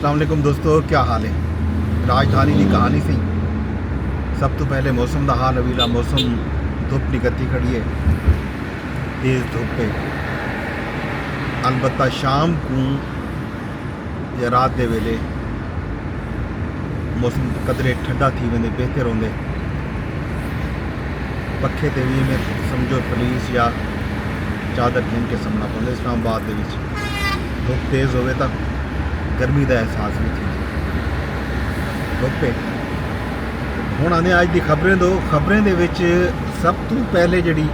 अस्सलाम वालेकुम दोस्तों, क्या हाल है। राजधानी की कहानी सी सब तो पहले मौसम का हाल अभी मौसम धुप निकलती खड़ी है, तेज़ धुप है। अलबत्ता शाम को या रात के वेले मौसम कदरे ठंडा थी वेंदे, बेहतर होंदे। पखे ते भी में समझो पुलिस या चादर घिन के समना पौंदा। इस्लामाबाद दे विच धुप तेज़ होवे तो गर्मी का एहसास भी थी धुप है। हुण आने अज की खबरें दो खबरें दे विच सब तो पहले जिहड़ी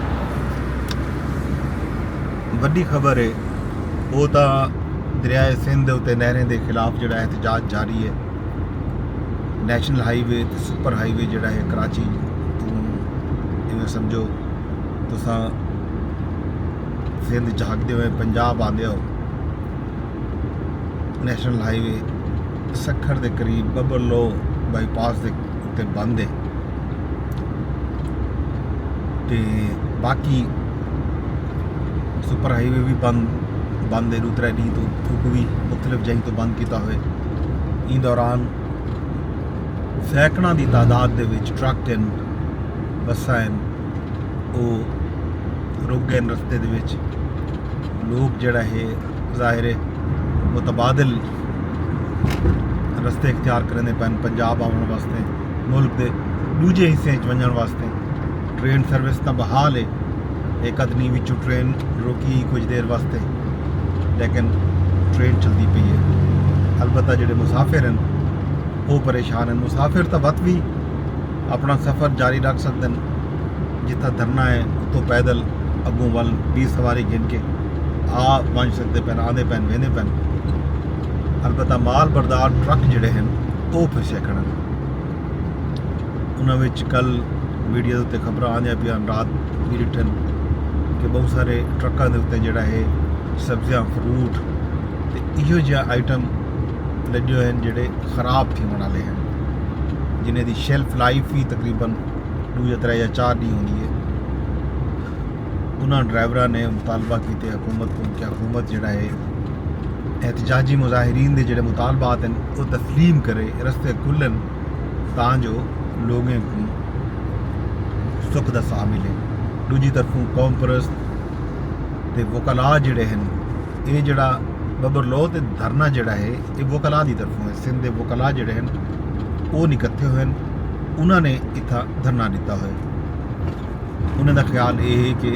वड्डी खबर है वो तो दरियाए सिंध उत्ते नहरें के खिलाफ जिहड़ा एहतजाज जारी है। नैशनल हाईवे ते सुपर हाईवे जिहड़ा है कराची तो इवें समझो तुसां सिंध झाकदे हुए पंजाब आंदे हो, नैशनल हाईवे सखर के करीब बबर लो बाईपास के उत्ते बंद है। ते बाकी सुपर हाईवे भी बंद है। दूसरा डी तो फूक भी मुख्तलिफ जगह तो बंद किया हुए। इस दौरान सैकड़ों की तादाद के ट्रक हैं, बसा हैं, वो रुक गए रस्ते दे विच। लोग जड़ा है जाहिर है मुतबादल रस्ते इख्तियार करने पैन पंजाब आने वास्ते, मुल्क के दूजे हिस्से वजन वास्ते। ट्रेन सर्विस तो बहाल है, एक अदनी विचों ट्रेन रोकी कुछ देर वास्ते, लेकिन ट्रेन चलती पई है। अलबत्ता जिहड़े मुसाफिर हैं वो परेशान हैं। मुसाफिर तो वत भी अपना सफ़र जारी रख सकते हैं, जिथा धरना है उतो पैदल अगों वाल 20 सवारी गिन के आ पहुँच सकते पैन, आते पैन, वेंदे पैन। अलबत्ता माल बरदार ट्रक जिहड़े हैं वो फसे खड़े हैं। उन्होंने कल मीडिया के उत्ते खबर आंदियां पियां, रात भी रिटन कि बहुत सारे ट्रकों के उत्ते जिहड़ा है सब्जियां, फ्रूट ते इहो जिहा आइटम लगे हुए हैं जिहड़े खराब थी वाले हैं, जिन्हें दी शेल्फ लाइफ ही तकरीबन 2 या 3 या 4 डी होंदी है। उन्होंने ड्राइवरों ने मुतालबा किए हुकूमत को कि हुकूमत जिहड़ा है एहतजाजी मुजाहिरीन के जिहड़े मुतालबात हैं वो तस्लीम करे, रस्ते खुलन तां जो लोगों को सुख का साह मिले। दूजी तरफों कौम परस्त ते वकला जिहड़े हैं ये जिहड़ा बबर लो ते धरना जिहड़ा है ये वकला की तरफों है। सिंध के वकला जिहड़े हैं वो निकत्थे हुए हैं, उन्होंने इत्था धरना दिता है। उन्होंने ख्याल ये है कि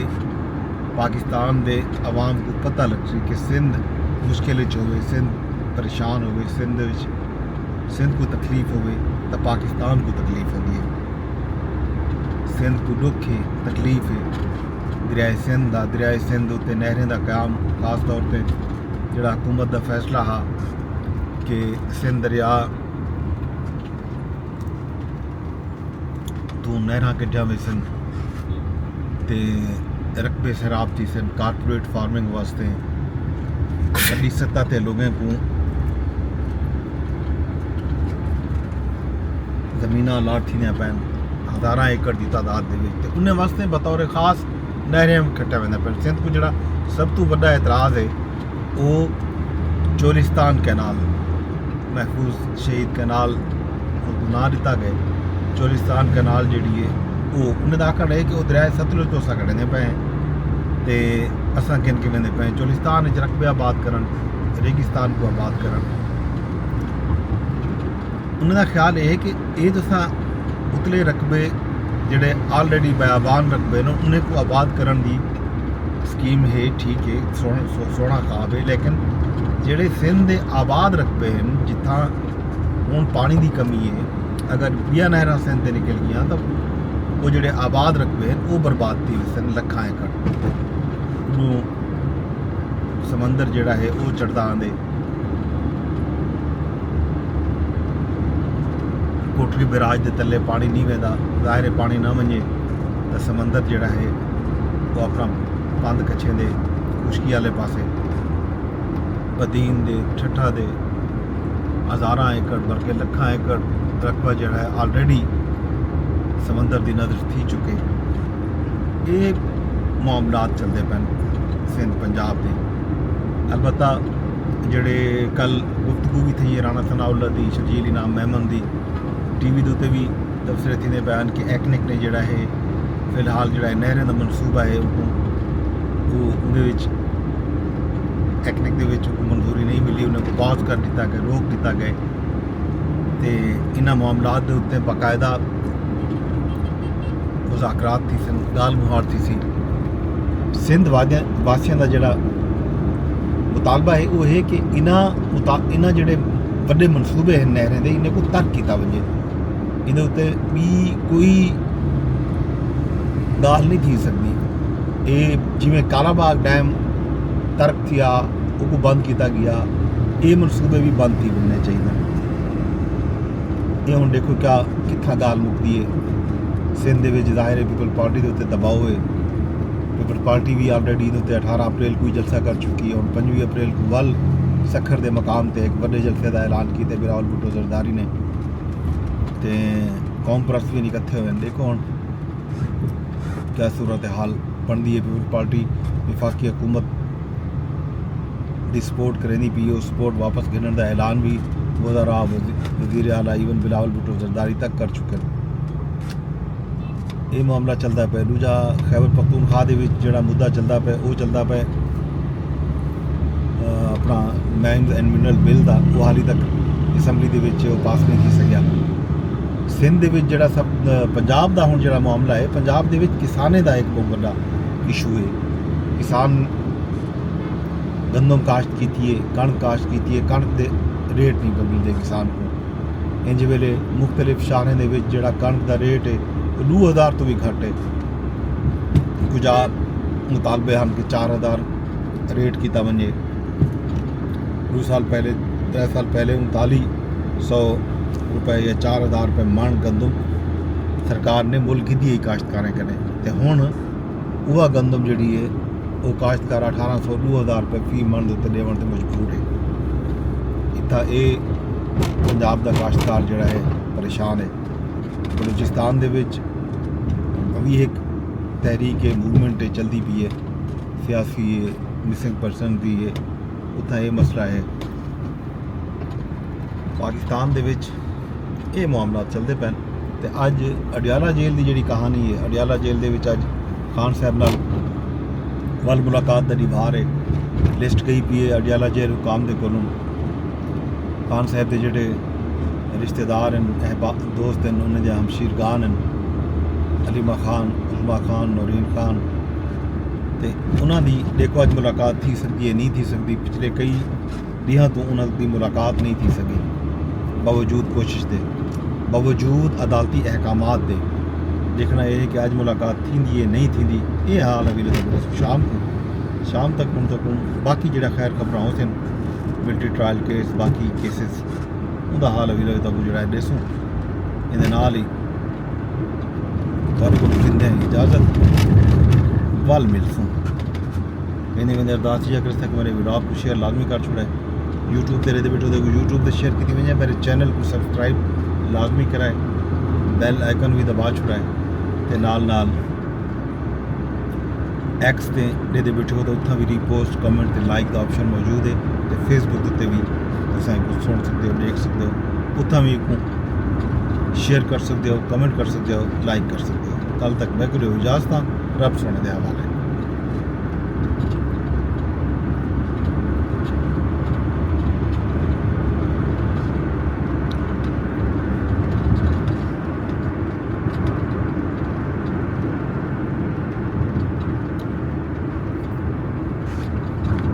पाकिस्तान के आवाम को पता लग सी कि सिंध मुश्किल हो, सिंध परेशान हो, सिंध को तकलीफ हो तो पाकिस्तान को तकलीफ होती है। सिंध को दुख है, तकलीफ है दरियाए सिंध का। दरियाए सिंध उत्ते नहरें का क्याम खास तौर पर जिहड़ा हुकूमत का फैसला हा कि सिंध दरिया तो नहर कढ़िया में सन ते रकबे सैराब थी सन कारपोरेट फार्मिंग वास्ते। वड्डी सतह ते लोगों को जमीन अलाट थी पैन हज़ारा एकड़ की तादाद के उन्हें वास्ते बतौर खास नहरें कट्टिया वेंदा पैन। सिंध को जिहड़ा सब तो बड़ा एतराज़ है वो चोलिस्तान कैनाल, महफूज शहीद कैनाल ना दिता गया। चोलिस्तान कैनाल जिहड़ी है वो उन्हें आखड़ है कि वो दरियाए सतलुज तो असां कढ़ने पे हैं तो असां गिन के वेंदे पे। चोलिस्तान रकबे आबाद करन, रेगिस्तान को आबाद करन। उन्होंने ख्याल ये है कि ये तुसां उतले रकबे जिहड़े ऑलरेडी बयाबान रकबे न उन्हें को आबाद करन दी स्कीम है, ठीक है, सोहना ख्वाब है। लेकिन जिहड़े सिंध के आबाद रकबे हैं जिथा हुण पानी की कमी है, अगर 20 नहरां सिंध ते निकल गई तो वो जिहड़े आबाद रकबे हैं वो बर्बाद थी सन लखां एकड़। समंदर जिहड़ा है वो चढ़दा आंदे, कोठरी बिराज के तले पानी नहीं वेंदा। जाहिर है पानी ना वजे तो समंदर जिहड़ा है वो अपना पंध कच्छे दे खुशकी वाले पासे बदीन दे ठट्ठा दे हज़ारा एकड़ बल्कि लखां एकड़ रकबा जिहड़ा है ऑलरेडी समंदर की नज़र थी चुके। ये मामलात चलते पैन सिंध पंजाब के। अलबत्ता ਜਿਹੜੇ ਕੱਲ ਗੁਫ਼ਤਗੂ ਵੀ थी राणा सनाउल्ला दी शर्जील इनाम मेमन दी टीवी ਦੇ ਉੱਤੇ ਵੀ ਤਬਸਰੇ थी ने बयान कि एक्निक ने ਜਿਹੜਾ है फिलहाल ਜਿਹੜਾ नहरें ਦਾ ਮਨਸੂਬਾ ਹੈ ਉਹ ਉਹਦੇ ਵਿੱਚ एक्निक ਦੇ ਵਿੱਚ ਮਨਜ਼ੂਰੀ ਨਹੀਂ ਮਿਲੀ ਉਹਨਾਂ ਨੂੰ ਪਾਜ਼ ਕਰ ਦਿੱਤਾ ਗਿਆ ਰੋਕ ਦਿੱਤਾ ਗਿਆ ਤੇ ਇਹਨਾਂ ਮਾਮਲਾਤ ਦੇ ਉੱਤੇ ਬਾਕਾਇਦਾ ਮੁਜ਼ਾਕਰਾਤ थी सन गाल मुहार थी सी ਸਿੰਧ ਵਾਸੀਆਂ ਦਾ ਜਿਹੜਾ ਮੁਤਾਲਬਾ ਹੈ ਉਹ ਹੈ ਕਿ ਇਹਨਾਂ ਜਿਹੜੇ ਵੱਡੇ ਮਨਸੂਬੇ ਹਨ ਨਹਿਰਾਂ ਦੇ ਇਹਨਾਂ को ਤਰਕ ਕੀਤਾ ਵਜੇ ਇਹਦੇ ਉੱਤੇ ਵੀ ਕੋਈ ਗੱਲ ਨਹੀਂ ਥी ਸਕਦੀ ਇਹ ਜਿਵੇਂ ਕਾਲਾਬਾਗ ਡੈਮ ਤਰਕ ਥਿਆ ਉਹ ਬੰਦ ਕੀਤਾ ਗਿਆ ਇਹ ਮਨਸੂਬੇ ਵੀ ਬੰਦ ਥੀ ਬਣਨੇ ਚਾਹੀਦੇ ਇਹ ਹੁਣ ਦੇਖੋ ਕਿਆ ਕਿੱਥਾ ਗੱਲ ਮੁੱਕਦੀ ਹੈ ਸਿੰਧ ਦੇ ਵਿੱਚ ਜ਼ਾਹਿਰ ਹੈ ਪੀਪਲ ਪਾਰਟੀ ਦੇ ਉੱਤੇ ਦਬਾਅ ਹੋਏ पीपल पार्टी भी ऑलरेडी इन्होंने 18 अप्रैल को ही जलसा कर चुकी है और 5 अप्रैल को वल सखर के मकाम से एक बड़े जलसे का ऐलान किया बिलावल भुट्टो जरदारी ने तो कौम परस्त भी नहीं इकट्ठे हुए देखो हम क्या सूरत हाल बनती है पीपल पार्टी विफाकी हुकूमत की सपोर्ट करेंदी पी उस सपोर्ट वापस गिनने का ऐलान भी वज़ीर वज़ीर आला इवन बिलावल भुट्टो जरदारी तक कर चुके हैं ਇਹ ਮਾਮਲਾ ਚੱਲਦਾ ਪਿਆ ਦੂਜਾ ਖੈਬਰ ਪਖਤੂਨਖਵਾ ਦੇ ਵਿੱਚ ਜਿਹੜਾ ਮੁੱਦਾ ਚੱਲਦਾ ਪਿਆ ਉਹ ਚੱਲਦਾ ਪਿਆ ਆਪਣਾ ਮਾਈਨਸ ਐਂਡ ਮਿਨਰਲ ਬਿੱਲ ਦਾ ਉਹ ਹਾਲੇ ਤੱਕ ਅਸੈਂਬਲੀ ਦੇ ਵਿੱਚ ਉਹ ਪਾਸ ਨਹੀਂ ਹੋ ਸਕਿਆ ਸਿੰਧ ਦੇ ਵਿੱਚ ਜਿਹੜਾ ਸਭ ਪੰਜਾਬ ਦਾ ਹੁਣ ਜਿਹੜਾ ਮਾਮਲਾ ਹੈ ਪੰਜਾਬ ਦੇ ਵਿੱਚ ਕਿਸਾਨੇ ਦਾ ਇੱਕ ਬਹੁਤ ਵੱਡਾ ਇਸ਼ੂ ਹੈ ਕਿਸਾਨ ਗੰਦਮ ਕਾਸ਼ਤ ਕੀਤੀ ਹੈ ਕਣਕ ਕਾਸ਼ਤ ਕੀਤੀ ਹੈ ਕਣਕ ਦੇ ਰੇਟ ਨਹੀਂ ਮਿਲਦੇ ਕਿਸਾਨ ਨੂੰ ਇੰਜ ਵੇਲੇ ਮੁxtਲਿਫ ਸ਼ਹਿਰਾਂ ਦੇ ਵਿੱਚ ਜਿਹੜਾ ਕਣਕ ਦਾ ਰੇਟ ਹੈ 2000 तो भी घट है कुछ मुतालबे हैं कि 4000 रेट किया वजे 2 साल पहले 3 साल पहले 3900 रुपए या 4000 रुपए मन गंदम सरकार ने मुल की दी काश्तकारें कने तो हुण वह गंदम जी है वो काश्तकार 1800 2000 रुपए फी मन उत्ते देवन ते मजबूर है इतना ये पंजाब का काश्तकार जोड़ा है परेशान है बलूचिस्तान दे विच अभी एक तहरीक मूवमेंट चलती पी है सियासी है मिसिंग पर्सन भी है उत्था ये मसला है पाकिस्तान दे विच ये मामला चलते पैन तो अज अडियाला जेल की जी कहानी है अडियाला जेल दे विच अज खान साहब नाल वल मुलाकात दी बाहर है लिस्ट गई पी है अडियाला जेल हुकाम दे कोलों खान साहब के जोड़े रिश्तेदार हैं दोस्त हैं उन्होंने हमशीर गान हैं अलीमा खान उस्मा खान नौरीन खान तो उन्होंने देखो अज मुलाकात थी सकती है नहीं थी सकती पिछले कई दिहां तो उन्होंने मुलाकात नहीं थी सकी बावजूद कोशिश दे बावजूद अदालती अहकामात दे देखना यह है कि अज मुलाकात थी है नहीं थी ये हाल अभी शाम तक हूँ तक बाकी जो खैर खबर हो सन मिलिट्री ट्रायल केस बाकी केसिस ਉਹਦਾ ਹਾਲ ਵੀ ਲੱਗਦਾ ਕੋਈ ਜਿਹੜਾ ਦੇਸੂ ਇਹਦੇ ਨਾਲ ਹੀ ਤੁਹਾਨੂੰ ਦਿੰਦੇ ਹਾਂ ਇਜਾਜ਼ਤ ਵੱਲ ਮਿਲਸੂ ਇਹਨੇ ਮੈਨੂੰ ਅਰਦਾਸ ਜੀ ਅਗਰ ਤੱਕ ਮੇਰੇ ਵੀਡੀਓ को शेयर लाजमी कर छोड़ा है यूट्यूब ते रहते बैठो देखो यूट्यूब ते शेयर की वजह मेरे चैनल को सब्सक्राइब लाजमी कराए बैल आइकन भी दबा छोड़ा है ते नाल एक्स ते रहते बैठो तो उत्थां भी रीपोस्ट कमेंट ते लाइक का ऑप्शन मौजूद है ते फेसबुक उत्ते भी तुम कुछ सुन सकते हो देख सकते हो उत्था भी शेयर कर सकते हो कमेंट कर सकते हो लाइक कर सकते हो कल तक मैं कोई इजाज़त रब सोने के हवाले।